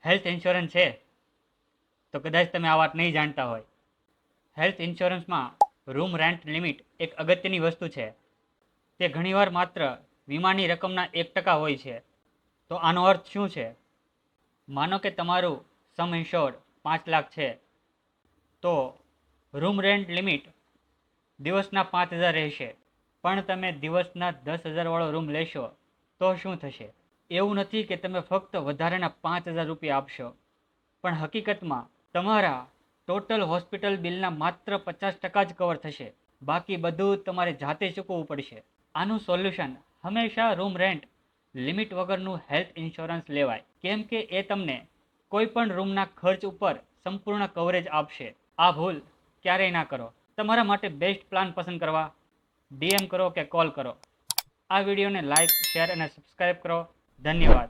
Health insurance છે તો કદાચ તમે આ વાત નહીં જાણતા હોય. હેલ્થ ઇન્સ્યોરન્સમાં રૂમ રેન્ટ લિમિટ એક અગત્યની વસ્તુ છે. તે ઘણીવાર માત્ર વીમાની રકમના 1% હોય છે. તો આનો અર્થ શું છે? માનો કે તમારું સમ ઇન્શ્યોર્ડ 5 લાખ છે, તો રૂમ રેન્ટ લિમિટ દિવસના 5,000 રહેશે. પણ તમે દિવસના 10,000 વાળો રૂમ લેશો તો શું થશે? એવું નથી કે તમે ફક્ત વધારાના 5,000 રૂપિયા આપશો, પણ હકીકતમાં તમારા ટોટલ હોસ્પિટલ બિલના માત્ર 50% જ કવર થશે. બાકી બધું તમારે જાતે ચૂકવવું પડશે. આનું સોલ્યુશન હંમેશા રૂમ રેન્ટ લિમિટ વગરનું હેલ્થ ઇન્સ્યોરન્સ લેવાય, કેમ કે એ તમને કોઈ પણ રૂમના ખર્ચ ઉપર સંપૂર્ણ કવરેજ આપશે. આ ભૂલ ક્યારેય ના કરો. તમારા માટે બેસ્ટ પ્લાન પસંદ કરવા DM કરો કે કોલ કરો. આ વિડીયોને લાઈક, શેર અને સબસ્ક્રાઈબ કરો. ધન્યવાદ.